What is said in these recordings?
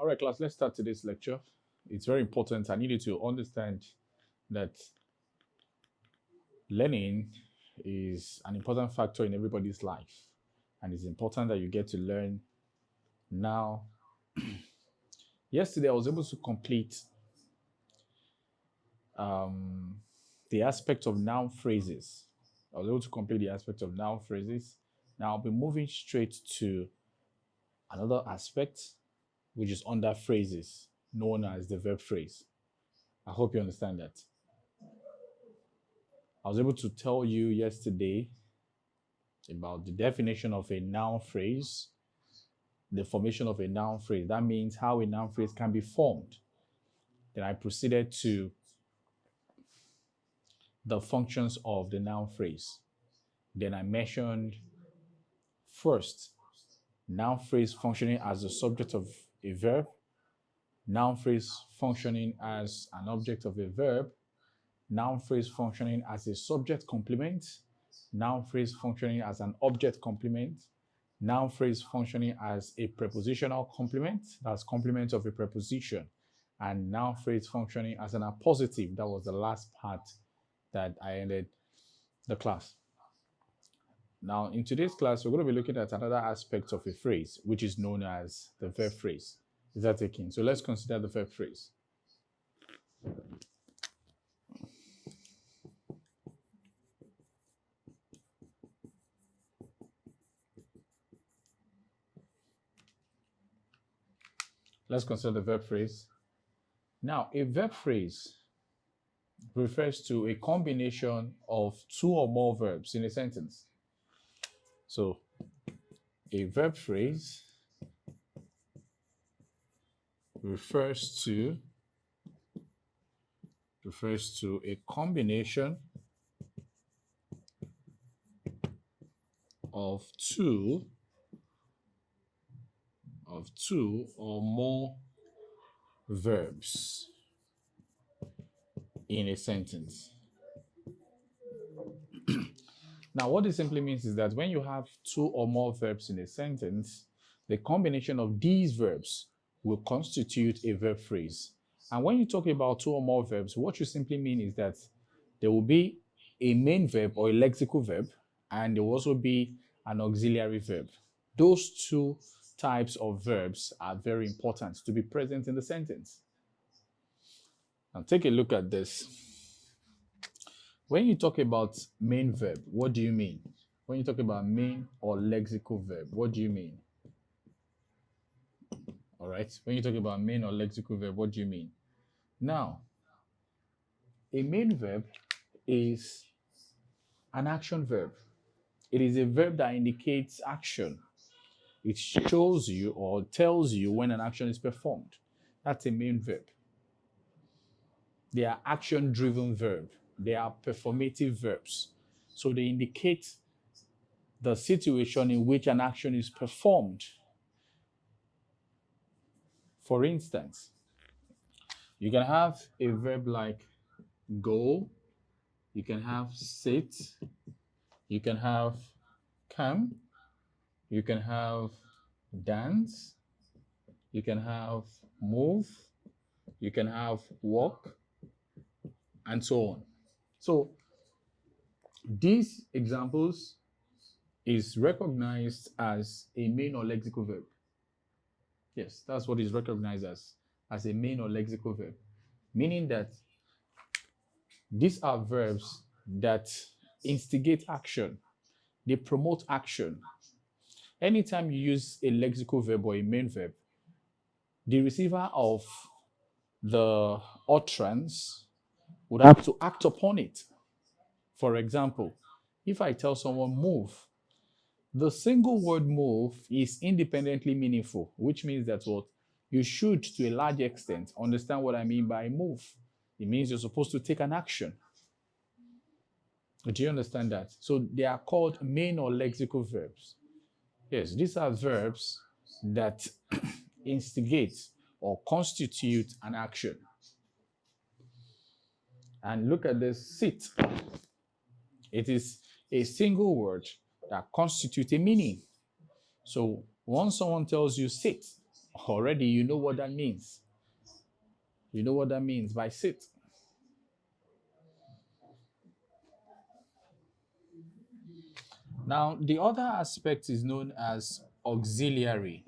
All right, class, let's start today's lecture. It's very important. I need you to understand that learning is an important factor in everybody's life. And it's important that you get to learn now. Yesterday, I was able to complete the aspect of noun phrases. I was able to complete the aspect of noun phrases. Now, I'll be moving straight to another aspect, which is under phrases, known as the verb phrase. I hope you understand that. I was able to tell you yesterday about the definition of a noun phrase, the formation of a noun phrase. That means how a noun phrase can be formed. Then I proceeded to the functions of the noun phrase. Then I mentioned first, noun phrase functioning as the subject of a verb, noun phrase functioning as an object of a verb, noun phrase functioning as a subject complement, noun phrase functioning as an object complement, noun phrase functioning as a prepositional complement, that's complement of a preposition, and noun phrase functioning as an appositive. That was the last part that I ended the class. Now, in today's class, we're going to be looking at another aspect of a phrase, which is known as the verb phrase. Is that taken? So let's consider the verb phrase. Let's consider the verb phrase. Now, a verb phrase refers to a combination of two or more verbs in a sentence. So, a verb phrase refers to a combination of two or more verbs in a sentence. Now, what this simply means is that when you have two or more verbs in a sentence, the combination of these verbs will constitute a verb phrase. And when you talk about two or more verbs, what you simply mean is that there will be a main verb or a lexical verb, and there will also be an auxiliary verb. Those two types of verbs are very important to be present in the sentence. Now, take a look at this. When you talk about main verb, what do you mean? When you talk about main or lexical verb, what do you mean? All right. When you talk about main or lexical verb, what do you mean? Now, a main verb is an action verb. It is a verb that indicates action. It shows you or tells you when an action is performed. That's a main verb. They are action-driven verbs. They are performative verbs. So they indicate the situation in which an action is performed. For instance, you can have a verb like go, you can have sit, you can have come, you can have dance, you can have move, you can have walk, and so on. So these examples is recognized as a main or lexical verb. Yes, that's what is recognized as a main or lexical verb, meaning that these are verbs that instigate action. They promote action. Anytime you use a lexical verb or a main verb, the receiver of the utterance would have to act upon it. For example, if I tell someone move, the single word move is independently meaningful, which means that what you should, to a large extent, understand what I mean by move. It means you're supposed to take an action. Do you understand that? So they are called main or lexical verbs. Yes, these are verbs that instigate or constitute an action. And look at this, sit. It is a single word that constitutes a meaning. So once someone tells you sit Already, you know what that means. You know what that means by sit. Now, the other aspect is known as auxiliary.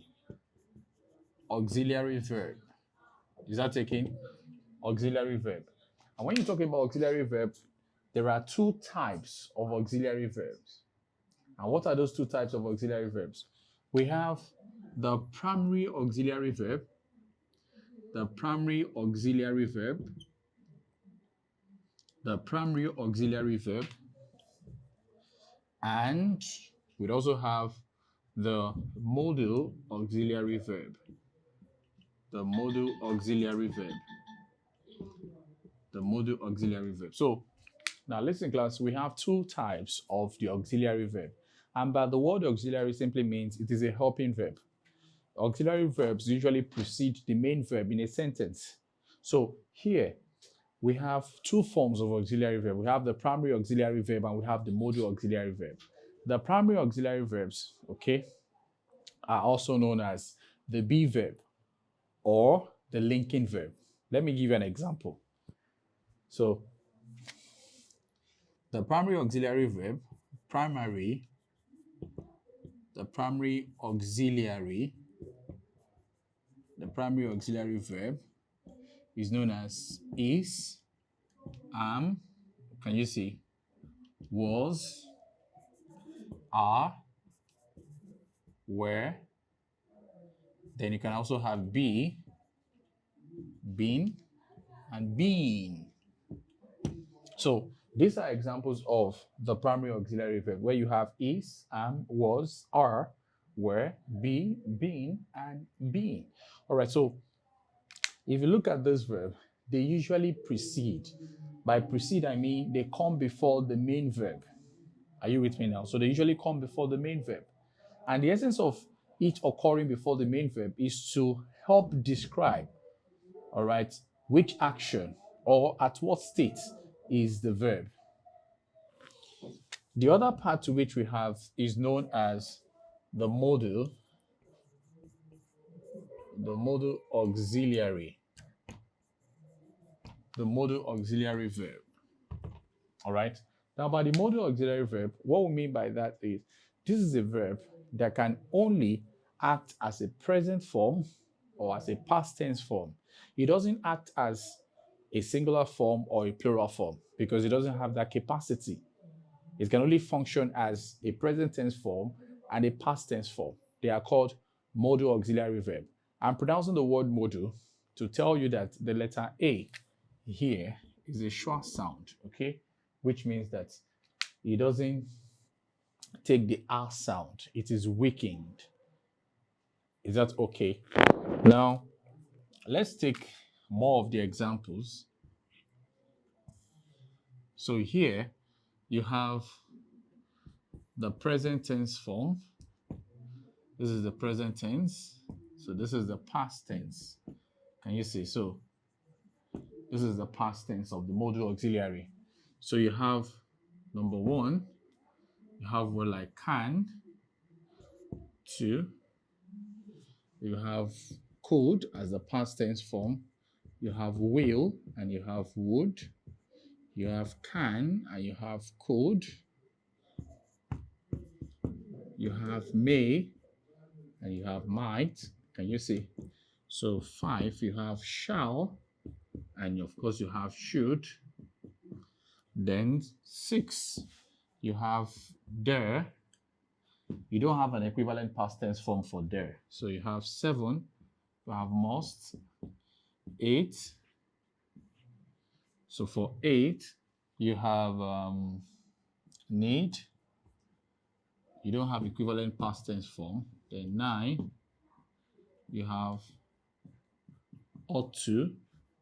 Auxiliary verb. Is that taken? Auxiliary verb. And when you talk about auxiliary verb, there are two types of auxiliary verbs. And what are those two types of auxiliary verbs? We have the primary auxiliary verb, the primary auxiliary verb, the primary auxiliary verb, and we'd also have the modal auxiliary verb. The modal auxiliary verb. The modal auxiliary verb. So now listen, class, we have two types of the auxiliary verb. And by the word auxiliary simply means it is a helping verb. Auxiliary verbs usually precede the main verb in a sentence. So here we have two forms of auxiliary verb. We have the primary auxiliary verb and we have the modal auxiliary verb. The primary auxiliary verbs, okay, are also known as the be verb or the linking verb. Let me give you an example. So the primary auxiliary verb, the primary auxiliary verb is known as is, am, can you see, was, are, were. Then you can also have be, been, and been. So these are examples of the primary auxiliary verb where you have is, am, was, are, were, be, been, and been. All right, so if you look at this verb, they usually precede. By precede, I mean they come before the main verb. Are you with me now? So they usually come before the main verb. And the essence of it occurring before the main verb is to help describe, all right, which action or at what state is the verb. The other part to which we have is known as the modal auxiliary. The modal auxiliary verb. All right. Now, by the modal auxiliary verb, what we mean by that is this is a verb that can only act as a present form or as a past tense form. It doesn't act as a singular form or a plural form because it doesn't have that capacity. It can only function as a present tense form and a past tense form. They are called modal auxiliary verb. I'm pronouncing the word modal to tell you that the letter A here is a schwa sound, okay? Which means that it doesn't take the R sound. It is weakened. Is that okay? Now, let's take more of the examples. So here you have the present tense form. This is the present tense. So this is the past tense. Can you see? So this is the past tense of the modal auxiliary. So you have number one, you have word like can. Two, you have could as the past tense form. You have will and you have would. You have can and you have could. You have may and you have might. Can you see? So 5, you have shall, and of course you have should. Then 6, you have dare. You don't have an equivalent past tense form for dare. So you have 7, you have must. 8. So for 8, you have need. You don't have equivalent past tense form. Then 9, you have ought to.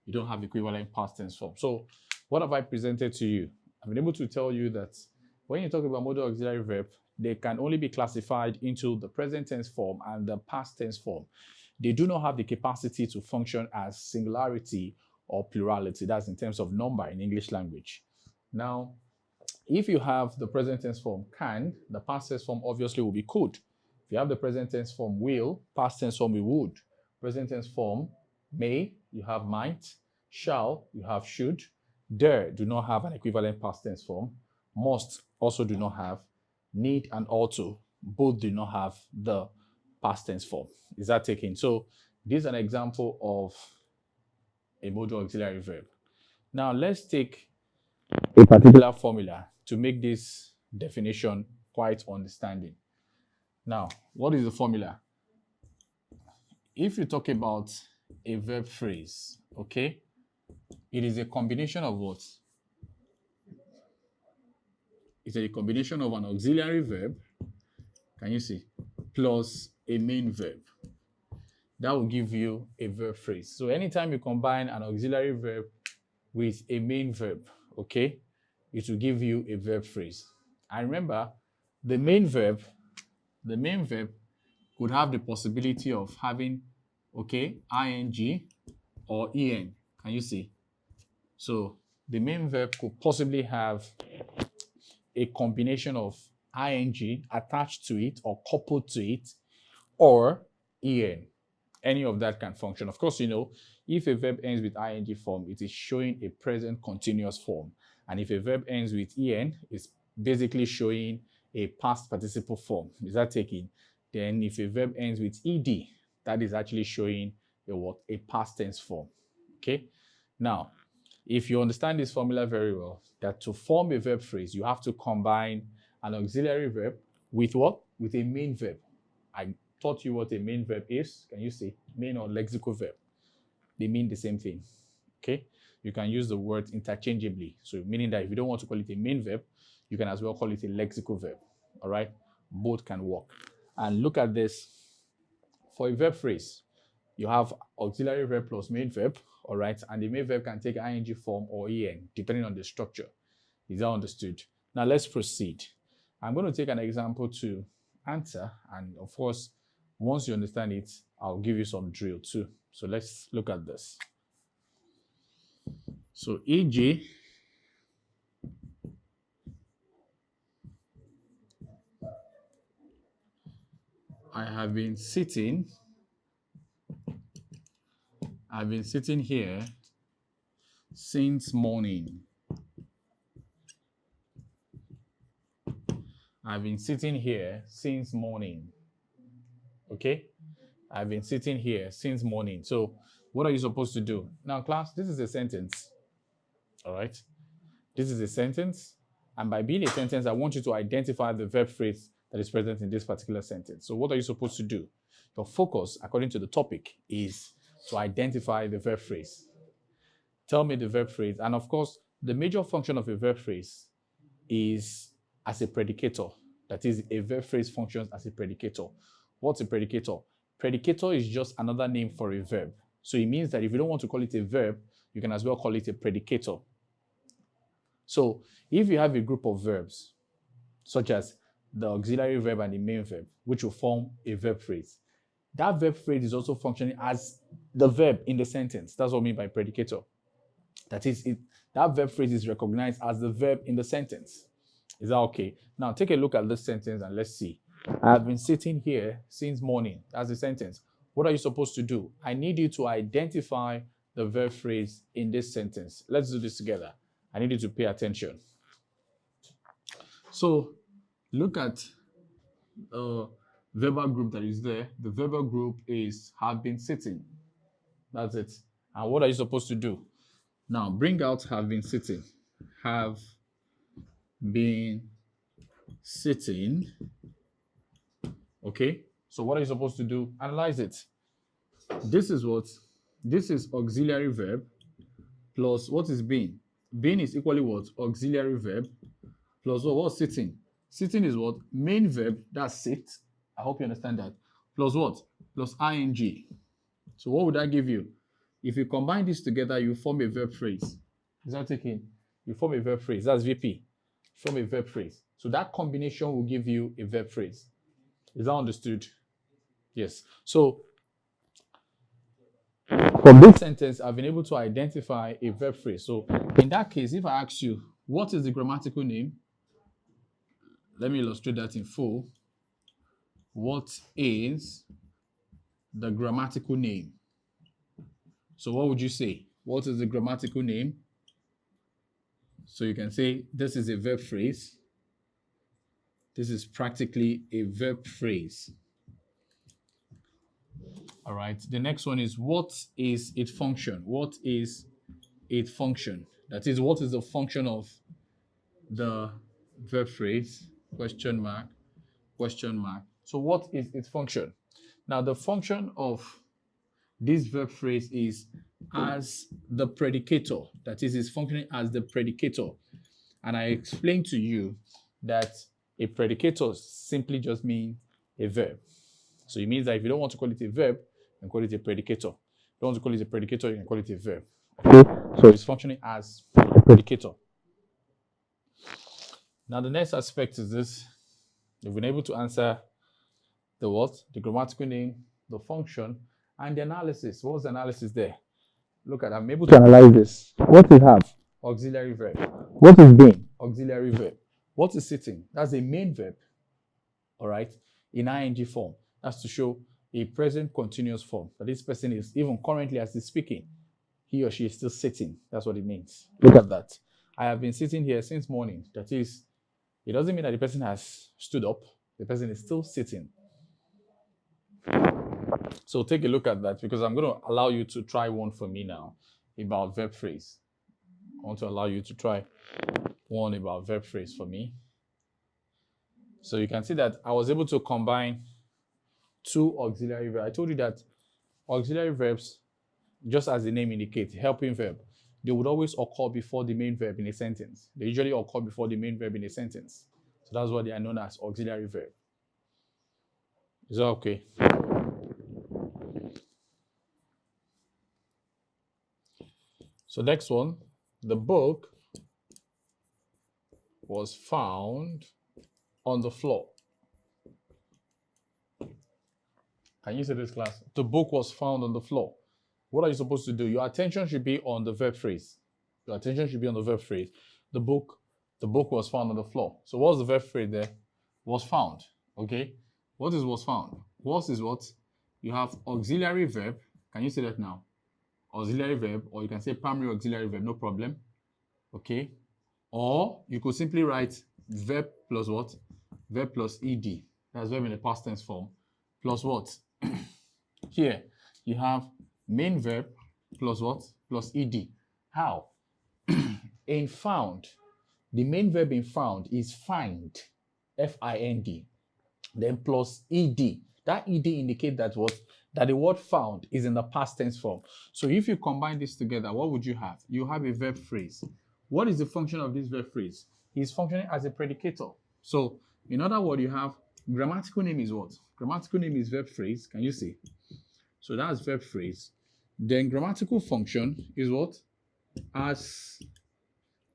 You don't have equivalent past tense form. So what have I presented to you? I've been able to tell you that when you talk about modal auxiliary verb, they can only be classified into the present tense form and the past tense form. They do not have the capacity to function as singularity or plurality. That's in terms of number in English language. Now, if you have the present tense form can, the past tense form obviously will be could. If you have the present tense form will, past tense form will would. present tense form, may, you have might, shall, you have should, dare do not have an equivalent past tense form, must also do not have, need and ought to both do not have the past tense form. Is that taken? So this is an example of a modal auxiliary verb. Now let's take a particular formula to make this definition quite understanding. Now, what is the formula? If you talk about a verb phrase, okay, it is a combination of what? It's a combination of an auxiliary verb, can you see, plus a main verb. That will give you a verb phrase. So anytime you combine an auxiliary verb with a main verb, okay, it will give you a verb phrase. And remember, the main verb could have the possibility of having, okay, ing or en. Can you see? So the main verb could possibly have a combination of ing attached to it or coupled to it, or en. Any of that can function. Of course, you know, if a verb ends with ing form, it is showing a present continuous form. And if a verb ends with en, it's basically showing a past participle form. Is that taken? Then if a verb ends with ed, that is actually showing a what? A past tense form. Okay? Now, if you understand this formula very well, that to form a verb phrase, you have to combine an auxiliary verb with what? With a main verb. I taught you what a main verb is. Can you say main or lexical verb? They mean the same thing. Okay? You can use the word interchangeably. So meaning that if you don't want to call it a main verb, you can as well call it a lexical verb. All right? Both can work. And look at this. For a verb phrase, you have auxiliary verb plus main verb, all right? And the main verb can take ing form or en, depending on the structure. Is that understood? Now let's proceed. I'm going to take an example to answer, and of course, once you understand it, I'll give you some drill too. So let's look at this. So e.g., I have been sitting here since morning. I've been sitting here since morning. Okay? I've been sitting here since morning. So what are you supposed to do? Now, class, this is a sentence. All right? This is a sentence. And by being a sentence, I want you to identify the verb phrase that is present in this particular sentence. So what are you supposed to do? Your focus, according to the topic, is to identify the verb phrase. Tell me the verb phrase. And of course, the major function of a verb phrase is as a predicator. That is, a verb phrase functions as a predicator. What's a predicator? Predicator is just another name for a verb. So it means that if you don't want to call it a verb, you can as well call it a predicator. So if you have a group of verbs, such as the auxiliary verb and the main verb, which will form a verb phrase, that verb phrase is also functioning as the verb in the sentence. That's what I mean by predicator. That is, that verb phrase is recognized as the verb in the sentence. Is that okay? Now take a look at this sentence and let's see. I have been sitting here since morning. That's the sentence. What are you supposed to do? I need you to identify the verb phrase in this sentence. Let's do this together. I need you to pay attention. So look at the verbal group that is there. The verbal group is have been sitting. That's it. And what are you supposed to do? Now bring out have been sitting. Have been sitting. Okay. So what are you supposed to do? Analyze it. This is what? This is auxiliary verb plus what is being? Being is equally what? Auxiliary verb plus what? What's sitting? Sitting is what? Main verb, that's sit. I hope you understand that. Plus what? Plus ing. So what would that give you? If you combine this together, you form a verb phrase. Is that taken? You form a verb phrase. That's VP. Form a verb phrase. So that combination will give you a verb phrase. Is that understood? Yes. So from this sentence, I've been able to identify a verb phrase. So in that case, if I ask you, what is the grammatical name? Let me illustrate that in full. What is the grammatical name? So what would you say? What is the grammatical name? So you can say this is a verb phrase. This is practically a verb phrase. All right. The next one is what is its function? What is its function? That is, what is the function of the verb phrase? Question mark, question mark. So what is its function? Now the function of this verb phrase is as the predicator. That is, it's functioning as the predicator. And I explained to you that a predicator simply just means a verb. So it means that if you don't want to call it a verb, you can call it a predicator. If you don't want to call it a predicator, you can call it a verb. Okay? So it's functioning as a predicator. Now the next aspect is this. You've been able to answer the what? The grammatical name, the function, and the analysis. What was the analysis there? Look at, I'm able to analyze this. What is have? Auxiliary verb. What is being? Auxiliary verb. What is sitting? That's a main verb. All right, in ing form. That's to show a present continuous form. That this person is, even currently as he's speaking, he or she is still sitting. That's what it means. Look at that. I have been sitting here since morning. That is, it doesn't mean that the person has stood up. The person is still sitting. So take a look at that, because I'm going to allow you to try one for me now about verb phrase. I want to allow you to try one about verb phrase for me. So you can see that I was able to combine two auxiliary verbs. I told you that auxiliary verbs, just as the name indicates, helping verb, they would always occur before the main verb in a sentence. They usually occur before the main verb in a sentence. So that's why they are known as auxiliary verb. Is that okay? So next one, the book was found on the floor. Can you say this, class? The book was found on the floor. What are you supposed to do? Your attention should be on the verb phrase. Your attention should be on the verb phrase. The book was found on the floor. So what's the verb phrase there? Was found. Okay. What is was found? Was is what? You have auxiliary verb. Can you say that now? Auxiliary verb, or you can say primary auxiliary verb, no problem. Okay. Or you could simply write verb plus what? Verb plus ed. That's verb in the past tense form. Plus what? Here you have main verb plus what? Plus ed. How? In found, the main verb in found is find, F-I-N-D, then plus ed. That ed indicates that what? That the word found is in the past tense form. So if you combine this together, what would you have? You have a verb phrase. What is the function of this verb phrase? It's functioning as a predicator. So in other words, you have grammatical name is what? Grammatical name is verb phrase. Can you see? So that's verb phrase. Then grammatical function is what? As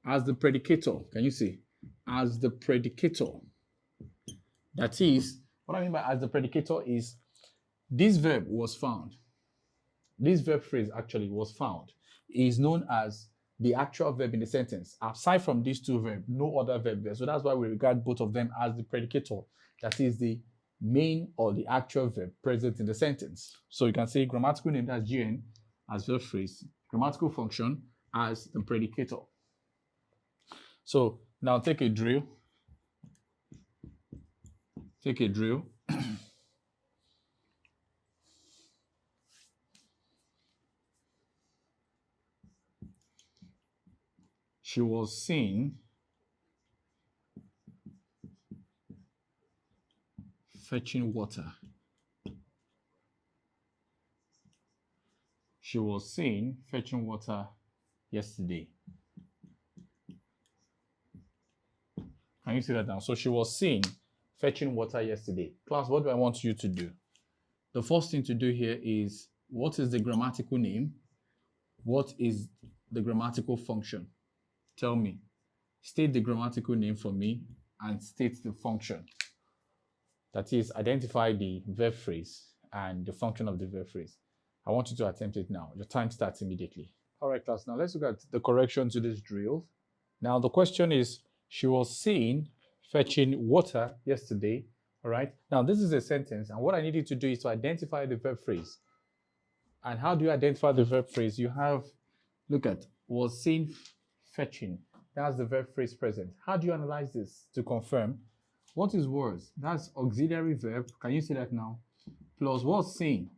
the predicator. Can you see? As the predicator. That is, what I mean by as the predicator is this verb was found. This verb phrase actually was found. It is known as the actual verb in the sentence. Aside from these two verbs, no other verb there. So that's why we regard both of them as the predicator. That is the main or the actual verb present in the sentence. So you can say grammatical name, that's GN, as verb phrase. Grammatical function as the predicator. So now take a drill. Take a drill. She was seen fetching water. She was seen fetching water yesterday. Can you see that down? So she was seen fetching water yesterday. Class, what do I want you to do? The first thing to do here is, what is the grammatical name? What is the grammatical function? Tell me. State the grammatical name for me and state the function. That is, identify the verb phrase and the function of the verb phrase. I want you to attempt it now. Your time starts immediately. All right, class. Now let's look at the correction to this drill. Now the question is, she was seen fetching water yesterday. All right. Now this is a sentence, and what I need you to do is to identify the verb phrase. And how do you identify the verb phrase? You have, look at, was seen fetching. That's the verb phrase present. How do you analyze this to confirm? What is was? That's auxiliary verb. Can you see that now? Plus was seen.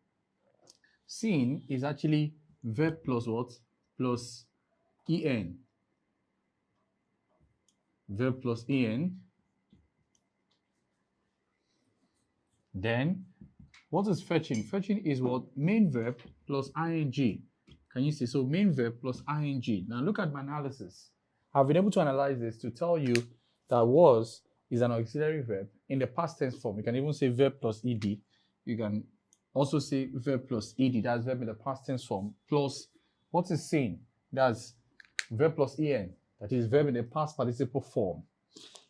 Seen is actually verb plus what? Plus en. Verb plus en. Then, what is fetching? Fetching is what? Main verb plus ing. Can you see? So main verb plus ing. Now look at my analysis. I've been able to analyze this to tell you that was is an auxiliary verb in the past tense form. You can even say verb plus ed. You can also say verb plus ed. That's verb in the past tense form. Plus what is seen? That's verb plus en. That is verb in the past participle form.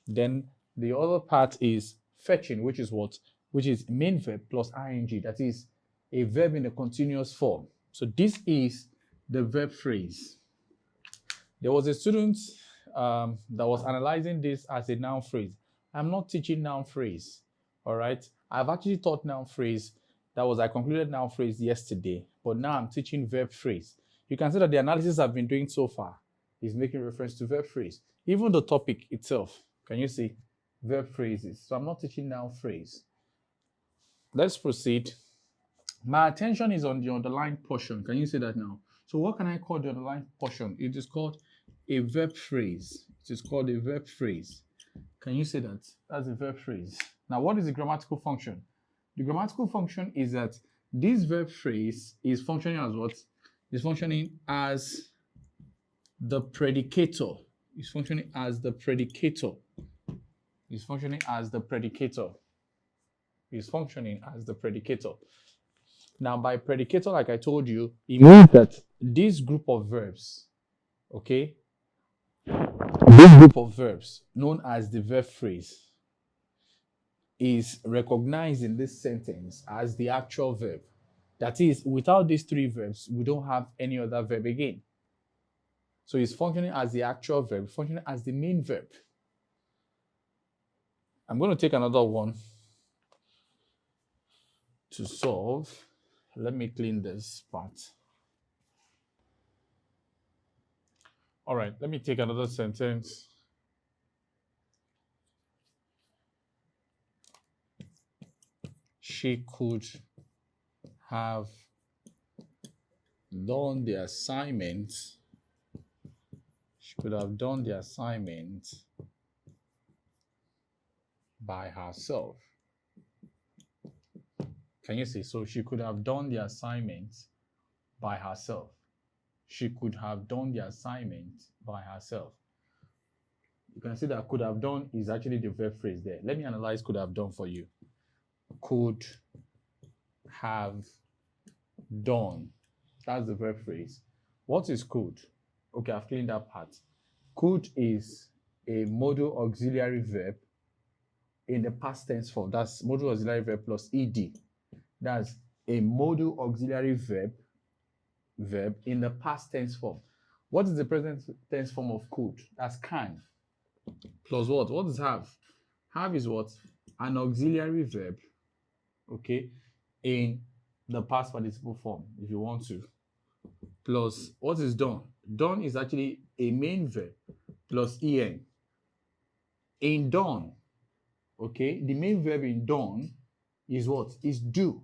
Then the other part is fetching, which is what? Which is main verb plus ing. That is a verb in a continuous form. So this is the verb phrase. There was a student that was analyzing this as a noun phrase. I'm not teaching noun phrase, all right? I've actually taught noun phrase. I concluded noun phrase yesterday, but now I'm teaching verb phrase. You can see that the analysis I've been doing so far is making reference to verb phrase. Even the topic itself, can you see? Verb phrases. So I'm not teaching noun phrase. Let's proceed. My attention is on the underlined portion. Can you see that now? So what can I call the underlined portion? It is called a verb phrase. It is called a verb phrase. Can you say that? That's a verb phrase. Now, what is the grammatical function? The grammatical function is that this verb phrase is functioning as what? It's functioning as the predicator. It's functioning as the predicator. It's functioning as the predicator. Is functioning as the predicator. Now, by predicator, like I told you, it means that this group of verbs, okay, this group of verbs known as the verb phrase is recognized in this sentence as the actual verb. That is, without these three verbs, we don't have any other verb again. So it's functioning as the actual verb, functioning as the main verb. I'm going to take another one to solve. Let me clean this part. All right, let me take another sentence. She could have done the assignment. She could have done the assignment by herself. Can you see? So she could have done the assignment by herself. She could have done the assignment by herself. You can see that could have done is actually the verb phrase there. Let me analyze could have done for you. Could have done. That's the verb phrase. What is could? Okay, I've cleaned that part. Could is a modal auxiliary verb in the past tense form. That's modal auxiliary verb plus ed. That's a modal auxiliary verb in the past tense form. What is the present tense form of could? That's can. Plus what? What is have? Have is what? An auxiliary verb, okay, in the past participle form, if you want to. Plus what is done? Done is actually a main verb plus en. In done, okay, the main verb in done is what? Is do.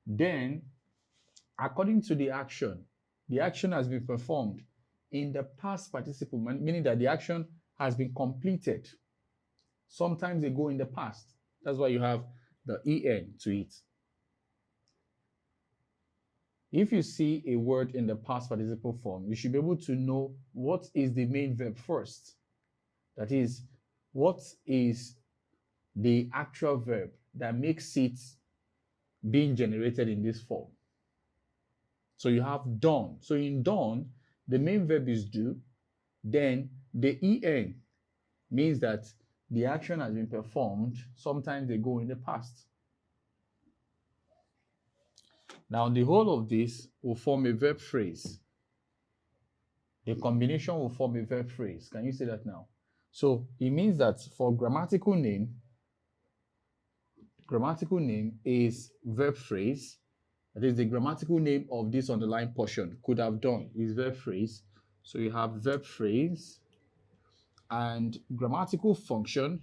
Then, according to the action has been performed in the past participle, meaning that the action has been completed sometimes ago in the past. That's why you have the en to it. If you see a word in the past participle form, you should be able to know what is the main verb first. That is, what is the actual verb that makes it being generated in this form. So you have done. So in done, the main verb is do. Then the en means that the action has been performed sometimes ago in the past. Now the whole of this will form a verb phrase. The combination will form a verb phrase. Can you see that now? So it means that for grammatical name is verb phrase. That is the grammatical name of this underlying portion. Could have done is verb phrase. So you have verb phrase and grammatical function